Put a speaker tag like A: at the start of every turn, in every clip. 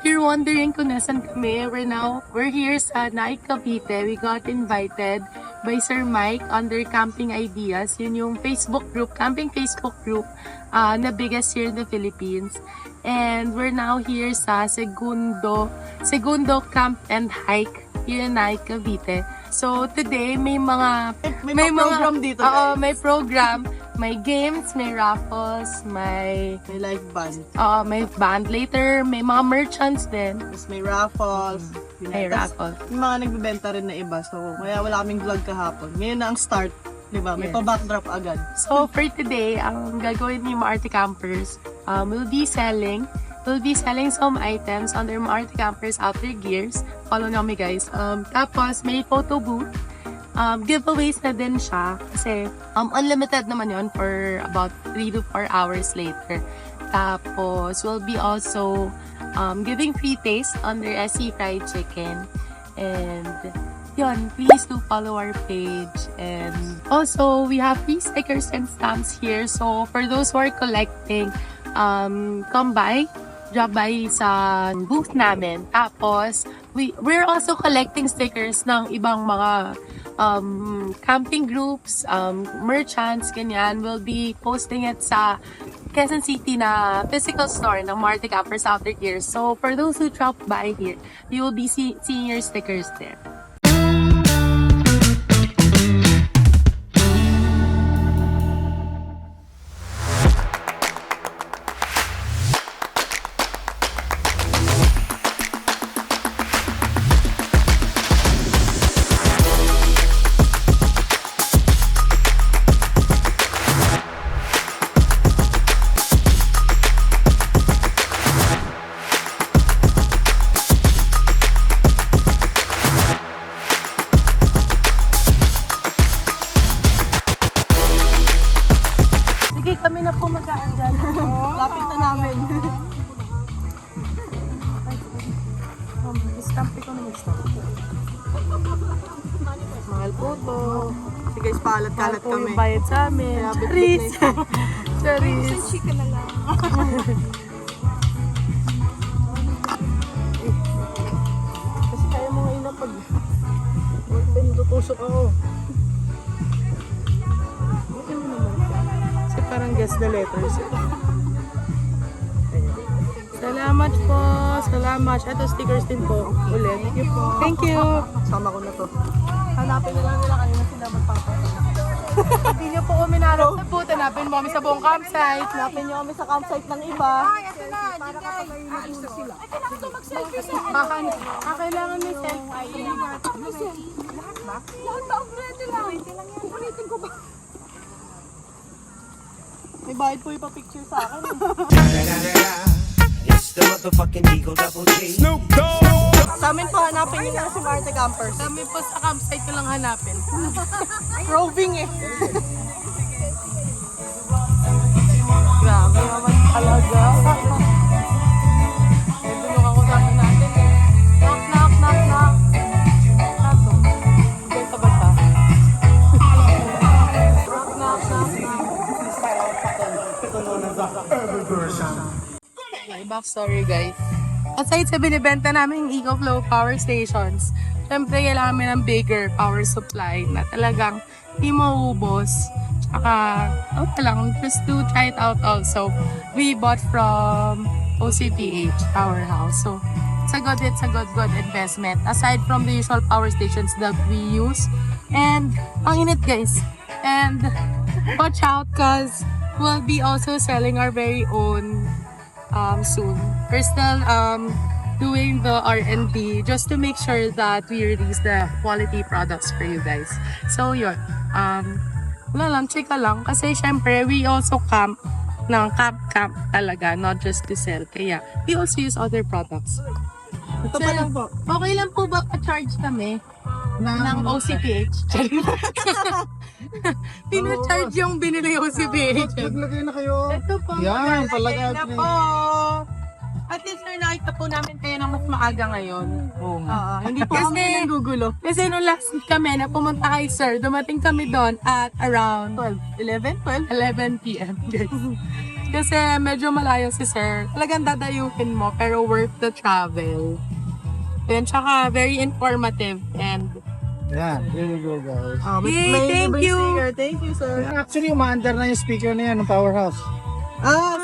A: you're wondering kung nasan kami, we're here sa Naik, Cavite. We got invited by Sir Mike under Camping Ideas. Yun yung Facebook group, camping Facebook group na biggest here in the Philippines. And we're now here sa Segundo Camp and Hike here in Naik, Cavite. So today may
B: program dito.
A: May program, may games, may raffles, may
B: live band.
A: May band later, may mga merchants din.
B: Tapos may raffles.
A: May raffles.
B: Yung mga nagbebenta rin na iba. So, kaya wala kaming vlog kahapon. Ngayon na ang start. Diba? May
A: Yes.
B: pa-backdrop agad.
A: So for today, ang gagawin ni Maarte Campers, we'll be selling some items under Maarte Campers outer gears. Follow nyo guys. Tapos may photo booth. Giveaways na din siya kasi unlimited naman yon for about 3 to 4 hours later. Tapos we'll be also giving free taste under SC Fried Chicken. And yun, please do follow our page. And also, we have free stickers and stamps here. So, for those who are collecting, come by, drop by sa booth namin. Tapos, we're also collecting stickers ng ibang mga camping groups, merchants, ganyan. We'll be posting it sa Quezon City na physical store ng Maarte Campers Outer Gears. So, for those who drop by here, you will be seeing your stickers there. Sige, kami na po mag-aan dyan.
B: Lapit na namin.
A: Stamp ko na mag-stamp. Mahal po to.
B: Sige guys, paalat-kalat
A: Mahal po
B: kami.
A: yung bayad sa amin.
B: Kaya bit-bit
A: Charis!
B: na ito.
A: Charis!
C: Chika na lang.
A: Kasi kaya mo ngayon na pag... Tutusok ako. Okay mo naman siya. Kasi parang guess the letters. Ayan. Salamat po. Salamat. Ito stickers din po. Ulit. Thank you po. Thank you.
B: Sama ko na to. Hanapin na lang nila kayo na sila magpapakita.
A: Hindi niyo po kami narap sa booth. Hanapin mo kami sa buong campsite.
B: Hanapin nyo kami sa campsite ng iba.
C: Ay, ito na, Jigay. Aalis sila. Ay, kailangan ko mag-selfie sa
A: Kailangan may selfie.
C: lahat ba? Lahat ba? Pwede lang. Pwede lang yan. Ulitin ko ba?
B: May bayad po ipapicture sa akin.
D: It's the motherfucking Eagle Double G. Snoop
B: Sa amin po, hanapin nyo na si Maarte Campers.
A: Kami po sa campsite ko lang hanapin.
B: Roving eh.
A: Grabe naman talaga. Eh, tulong ako sa akin natin eh. Knock, knock, knock, knock. Nato. Benta ba siya? Knock, knock, knock, knock. Okay, backstory guys. Aside sa binibenta namin yung EcoFlow power stations, syempre kailangan namin ng bigger power supply na talagang hindi mauubos. Tsaka, okay lang, just to try it out also. We bought from OCPH Powerhouse. So, it's a good investment. Aside from the usual power stations that we use. And, ang init guys. And, watch out cause we'll be also selling our very own soon. We're still doing the R&D just to make sure that we release the quality products for you guys. So, yun. Wala lang, chika lang. Kasi syempre, we also camp camp talaga, not just to sell. Kaya, we also use other products.
B: Ito pa lang po.
A: Okay lang po ba pa-charge kami ng OCPH? Pina-charge yung binili OCPH.
E: Maglagay na kayo.
A: Ito po,
E: Yan,
A: malalagay
E: palagay
A: na
E: na.
A: po. At least sir, nakita po namin kayo ng mas maaga ngayon.
E: Oo nga.
B: Hindi po kami nagugulo.
A: Kasi nung last kami na pumunta kay sir, dumating kami doon at around 11 p.m. guys. Kasi medyo malayo si sir. Talagang dadayuhin mo, pero worth the travel. Then, tsaka very informative and
E: Yan, there you go guys.
A: Yay, thank you.
B: Sticker. Thank you, sir.
E: Actually, umaandar na yung speaker na yan ng powerhouse.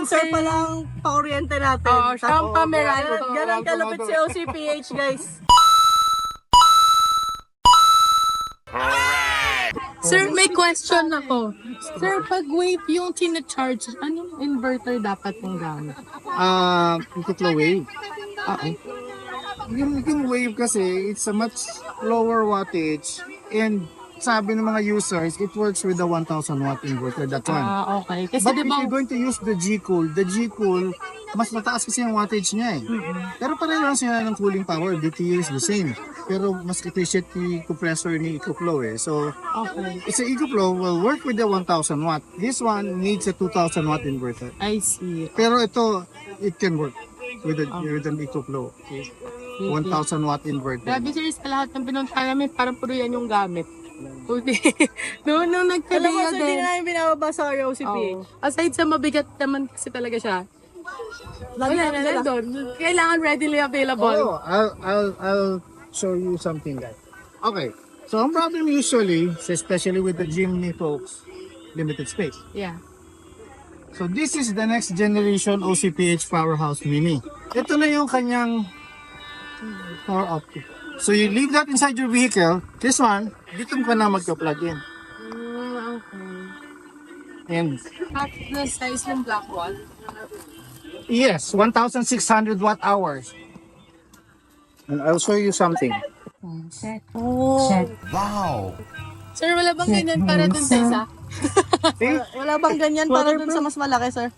B: Si sir pa lang pa-oriente natin.
A: Oo, siya ang pamerano.
B: Ganun kalapit si OCPH, guys.
A: Sir, may question ako. Sir, pag wave yung tina-charge, anong inverter dapat mong gamit?
E: Ikot wave. Yung wave kasi, it's a much lower wattage and sabi ng mga users, it works with the 1,000 watt inverter, that one.
A: Okay. Kasi
E: But if
A: diba,
E: you're going to use the G-Cool, mas mataas kasi yung wattage niya eh. Pero pareho lang sila ng cooling power, DTU is the same. Pero mas efficient yung compressor ni EcoFlow eh. So,
A: okay.
E: it's a EcoFlow will work with the 1,000 watt. This one needs a 2,000 watt inverter.
A: I see.
E: Pero ito, it can work with an EcoFlow. 1,000 watt inverter.
A: Grabe sir, sa lahat ng pinunta namin, parang puro yan yung gamit. Okay. Noong
B: Alam mo,
A: nagkabaya
B: sir, hindi
A: din.
B: na namin binababa sa OCPH.
A: Oo. Aside sa mabigat naman kasi talaga siya.
B: Lagi
A: Wala
B: namin
A: na
B: dala.
A: doon. Kailangan readily available.
E: Oh, I'll show you something guys. Okay. So ang problem usually, especially with the Jimny folks, limited space.
A: Yeah.
E: So this is the next generation OCPH Powerhouse Mini. Ito na yung kanyang power output. So you leave that inside your vehicle. This one, dito mo ka na magka-plug in.
A: Okay.
E: And
A: At the size ng black wall.
E: yes, 1,600 watt hours. And I'll show you something.
A: Sir, wala bang ganyan para dun sa isa?
E: See?
B: Wala bang ganyan para dun sa mas malaki, sir?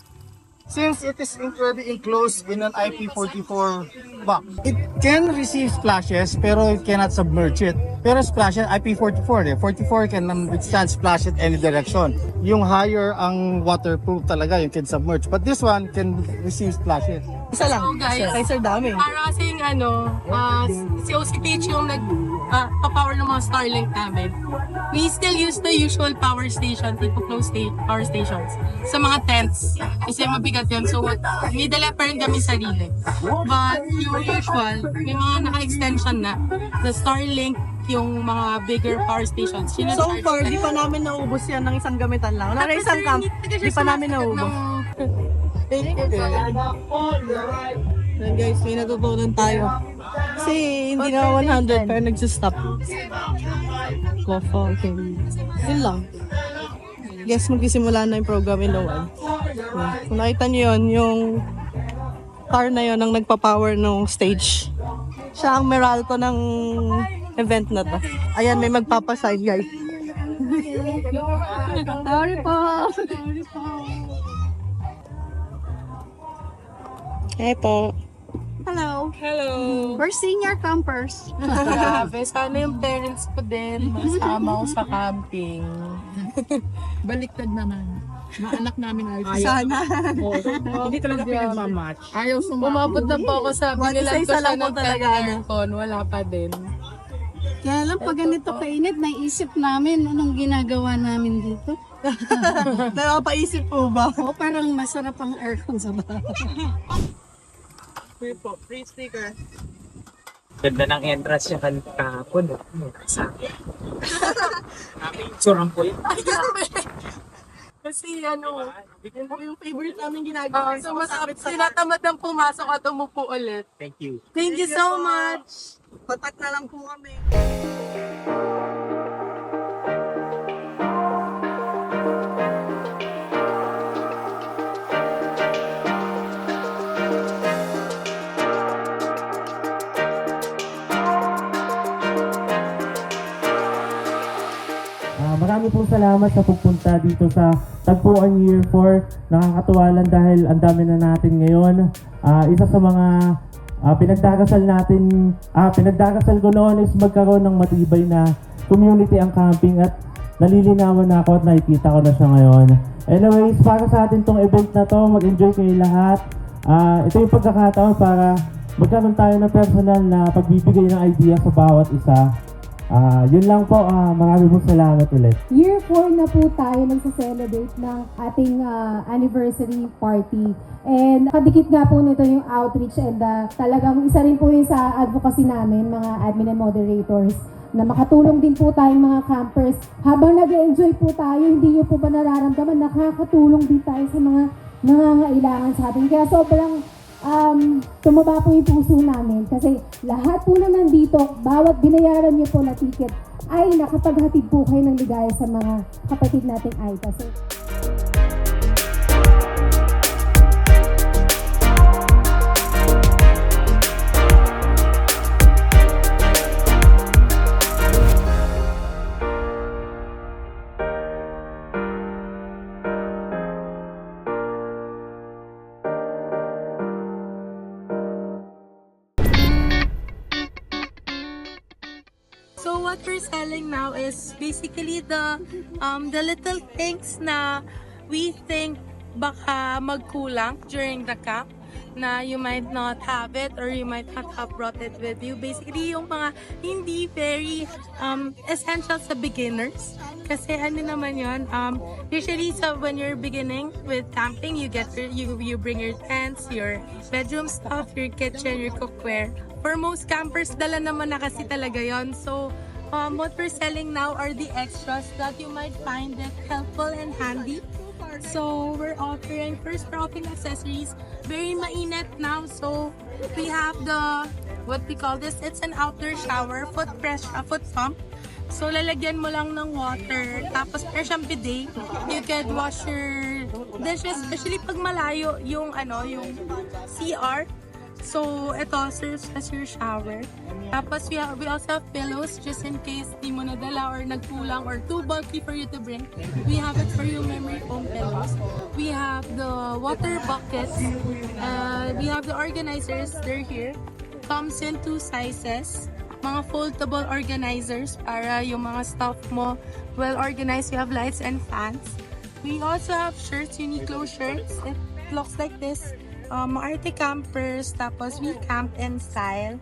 E: Since it is already enclosed in an IP44 box, it can receive splashes pero it cannot submerge it. Pero splashes, IP44 44 can withstand splash at any direction. Yung higher ang waterproof talaga, yung can submerge. But this one can receive splashes.
B: Isa lang.
A: So, guys,
B: Kay sir dami.
A: para kasing si OCPH yung pa-power ng mga Starlink namin. We still use the usual power station, EcoFlow power stations sa mga tents. Kasi mabigat yun. So, may dala pa rin kami sarili. But yung usual, may mga naka-extension na. The Starlink, yung mga bigger power stations.
B: So far, di pa namin naubos yan ng isang gamitan lang. Wala na isang camp, di pa namin naubos.
A: Thank you.
B: Then guys, may natutunan tayo. Kasi hindi na 100 pero nagsistop. Coffee. Okay. Yun lang. Guess magsisimula na yung program in the one. Kung nakita nyo yun, yung car na yun ang nagpa-power ng stage. Siya ang Meralco ng event na to. Ayan, may magpapasign guys. Sorry po. Hey po.
C: Hello.
A: Hello.
C: We're senior campers.
A: Grabe, sana yung parents ko din masama ko sa camping.
F: Baliktad naman. Mga anak namin ay
B: Sana.
F: hindi talaga pinagmamatch. Ayaw
A: Umabot na po ako sa binilan ko
B: isa
A: siya
B: lang po
A: ng
B: talaga,
A: aircon. Wala pa din.
C: Kaya lang pag ganito kainit, naisip namin anong ginagawa namin dito.
B: Nakapaisip po ba?
C: O parang masarap ang aircon sa bahay.
B: Free po. Free sticker.
G: Ganda ng entrance niya kahapon. Sa akin. Surang po yun.
A: Kasi
B: Yun po yung favorite namin ginagawa.
A: so tinatamad ng pumasok at umupo ulit.
G: Thank you.
A: Thank you so much!
B: Patak na lang po kami.
H: Marami pong salamat sa pagpunta dito sa Tagpuan Year 4. Nakakatuwa lang dahil ang dami na natin ngayon. Isa sa mga pinagdakasal ko noon is magkaroon ng matibay na community ang camping at nalilinawan na ako at nakikita ko na siya ngayon. Anyways, para sa atin tong event na to, mag-enjoy kayo lahat. Ito yung pagkakataon para magkaroon tayo ng personal na pagbibigay ng idea sa bawat isa. Yun lang po, maraming po salamat ulit.
I: Year 4 na po tayo nagsa-celebrate ng ating anniversary party. And nakadikit nga po nito yung outreach and talagang isa rin po yun sa advocacy namin, mga admin and moderators, na makatulong din po tayong mga campers. Habang nag-enjoy po tayo, hindi nyo po ba nararamdaman, nakakatulong din tayo sa mga nangangailangan sa atin. Kaya sobrang tumaba po yung puso namin kasi lahat po na nandito, bawat binayaran nyo po na ticket ay nakapaghatid po kayo ng ligaya sa mga kapatid nating Aita. So,
A: So what we're selling now is basically the little things na we think baka magkulang during the camp, na you might not have it or you might not have brought it with you. Basically yung mga hindi very essential sa beginners. Kasi ano naman yun, usually when you're beginning with camping, you bring your tents, your bedroom stuff, your kitchen, your cookware. For most campers, dala naman na kasi talaga yon. So, what we're selling now are the extras that you might find it helpful and handy. So, we're offering accessories. Very mainit now. So, we have what we call this, it's an outdoor shower, foot pump. So, lalagyan mo lang ng water. Tapos, siyang bidet. You can wash your dishes, especially pag malayo yung CR. So, ito serves as your shower. Tapos, we also have pillows just in case di mo nadala or nagkulang or too bulky for you to bring. We have it for you, memory foam pillows. We have the water buckets. We have the organizers. They're here. Comes in 2 sizes. Mga foldable organizers para yung mga stuff mo well organized. We have lights and fans. We also have shirts, Uniqlo shirts. It looks like this. Arte campers, tapos we camp in style.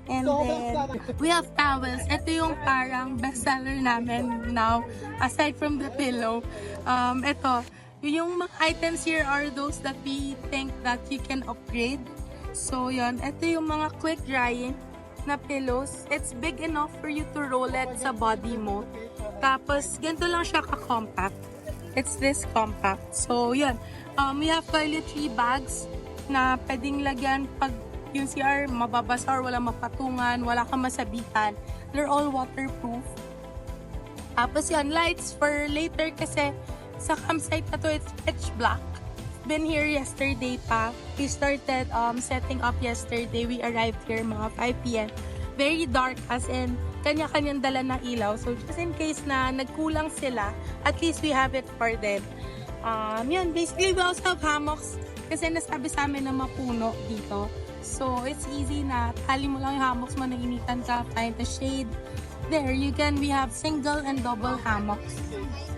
A: And then, we have towels. Ito yung parang bestseller namin now, aside from the pillow. Ito, yung mga items here are those that we think that you can upgrade. So, yun. Ito yung mga quick drying na pillows. It's big enough for you to roll it sa body mo. Tapos, ganito lang siya ka-compact. It's this compact. So, yun. We have toiletry bags na pwedeng lagyan pag yung CR mababasa or wala mapatungan, wala kang masabitan. They're all waterproof. Tapos yan, lights for later kasi sa campsite na to, it's pitch black. Been here yesterday pa. We started setting up yesterday. We arrived here mga 5 p.m. Very dark as in kanya-kanyang dala ng ilaw. So just in case na nagkulang sila, at least we have it for them. Yun, basically we also have hammocks kasi nasabi sa amin na mapuno dito. So, it's easy na tali mo lang yung hammocks mo, nainitan ka, find the shade. There, we have single and double hammocks.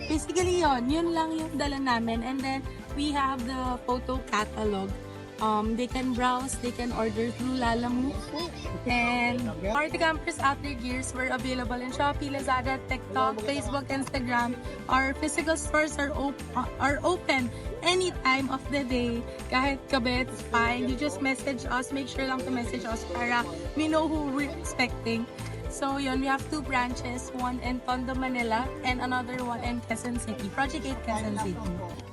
A: Basically yun lang yung dala namin. And then, we have the photo catalog. They can browse, they can order through Lalamove. And Arte Campers Outdoor Gears were available in Shopee, Lazada, TikTok, Facebook, Instagram. Our physical stores are open any time of the day. Kahit gabi, it's fine. You just message us. Make sure lang to message us para we know who we're expecting. So yun, we have 2 branches, one in Tondo, Manila, and another one in Quezon City, Project 8 Quezon City.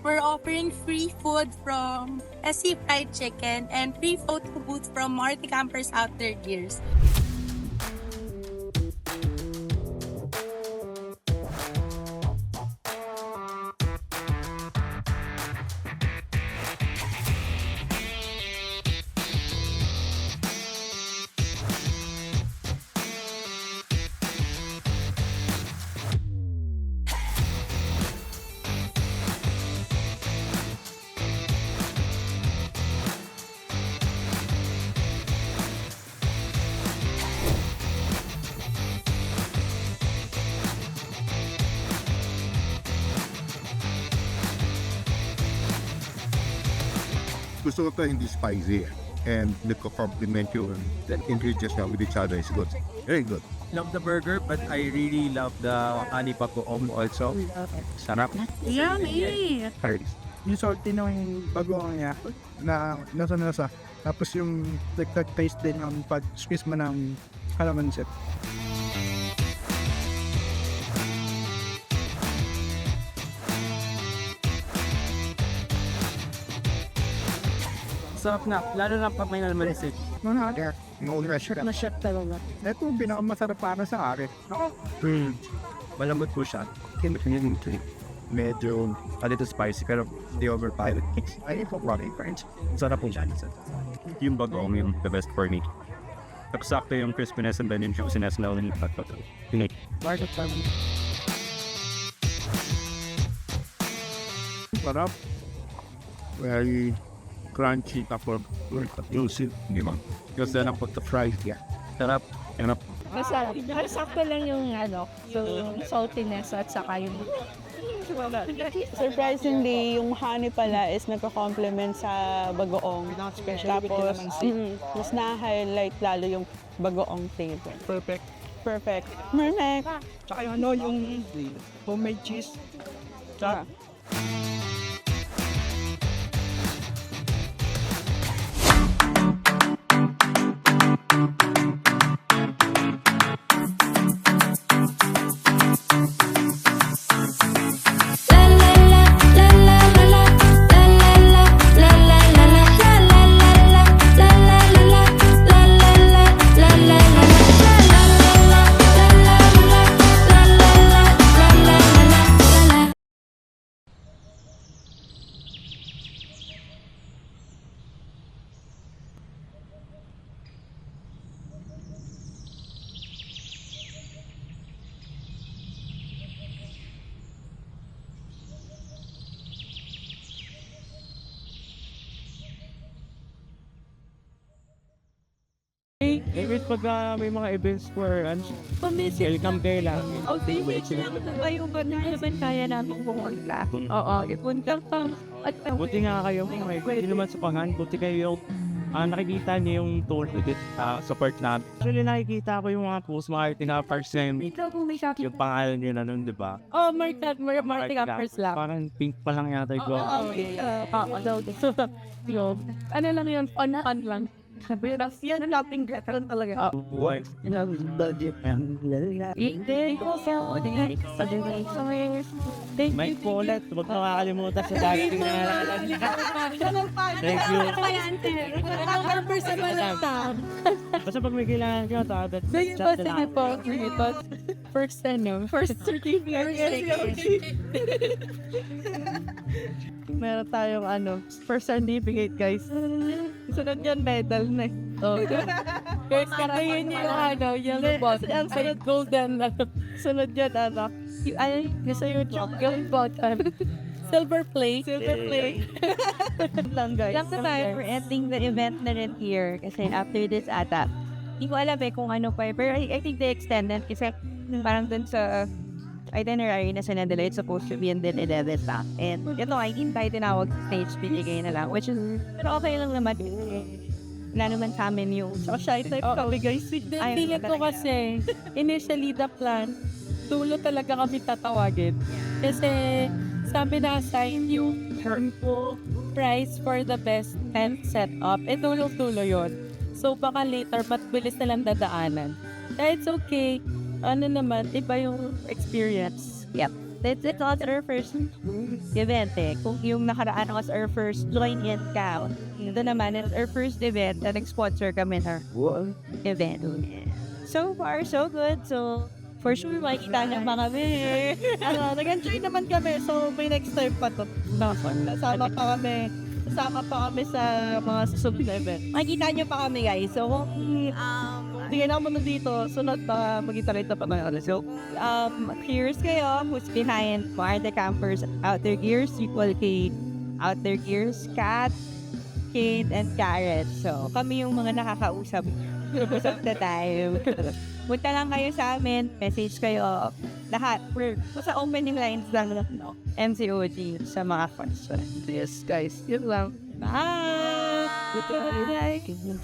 A: We're offering free food from SC Fried Chicken and free photo booth from Arte Campers Outdoor Gears.
J: Gusto ko ito hindi spicy.
E: and they complement you. The ingredients now with each other is good. Very good.
G: Love the burger, but I really love the honey bagoong also. Sarap.
F: Yummy!
E: Yung salty ng bagoong niya na nasa. Tapos yung like that taste din ng pag-squeeze mo ng calamansi.
G: Sarap na, lalo na pag may nalmanisip.
E: No restaurant.
F: Masyap talaga.
E: Ito ang pinakamasarap para sa akin.
G: Malambot po siya.
E: Medyo
G: A little spicy, pero di overpowered.
E: ay problematic friends.
G: Sarap po siya. Yung bagoong yung the best for me. Tapos sakto yung crispiness and then yung juiciness na ulit. Pinay.
E: Sarap. Very crunchy tapos juicy, di ba? Because then I put the fries here.
G: Sarap.
F: Masarap. Sakto lang yung yung saltiness at saka yung
B: Surprisingly, yung honey pala is nagko-complement sa bagoong. Tapos, mas na-highlight lalo yung bagoong flavor.
E: Perfect.
B: Perfect.
E: Tsaka yung yung homemade cheese. Tsaka
H: Every pag may mga events for welcome kayo lang.
F: okay, ayaw ba naman kaya namin pumunta? Oo, ipunta pa. At
H: Buti nga kayo, pwede naman sa pangan. Buti kayo nakikita niyo yung tour with support natin. Actually, nakikita ko yung mga post, mga tinapars na yung pangalan nyo na nun, di ba?
F: oh, Marty Campers lang.
H: Parang pink pa lang yata yung
F: Ano lang yun, fun lang. Pero yan ang nating gatan talaga.
H: Boy. May kulat, huwag na makakalimutan sa daging na Thank you. Basta pag may kailangan ka, tabat.
F: Sige po. First certificate.
B: Meron tayong first certificate, guys. Sunod yan, medal na.
F: Guys, karayin niyo yung button. Say golden.
B: Sunod yan,
F: Gusto yung gold button. Silver plate.
B: lang, guys.
J: Lang na tayo for ending the event na rin here. Kasi after this ata, hindi ko alam kung ano pa. Pero I think they extended kasi parang dun sa itinerary na sinadala, it's supposed to be until 11 pa. And ito, I think tayo tinawag sa stage, binigay na lang. Which is, pero okay lang naman. Wala naman sa amin yung
B: Shy type kami, guys.
F: Feeling ko kasi, initially the plan, dulo talaga kami tatawagin. Kasi, sabi na assign yung prize for the best tent setup. Dulo-dulo yun. So, baka later, bilis na lang dadaanan. It's okay. Ano naman, iba yung experience.
J: Yep. It's also our first event Kung yung nakaraan was our first join-in ka, ito naman is our first event na nag-sponsor kami ng event. So far, so good. So, for sure, makikita niya pa kami.
B: Nag-enjoy naman kami. So, may next time pa to. Kasama pa kami sa mga susunod na event.
J: Makikita niyo pa kami, guys. So,
B: Hindi na ako dito. Sunod pa, mag-iterate na pa tayo. So,
J: here's kayo who's behind Marty Campers Out Their Gears, equal kay Out Their Gears, Kat, Kate, and Karen. So, kami yung mga nakakausap. Usap na tayo. Punta lang kayo sa amin, message kayo. Lahat. Sa opening lines lang no? MCOG sa mga questions.
B: yes, guys. Yun lang.
J: Bye!
F: Like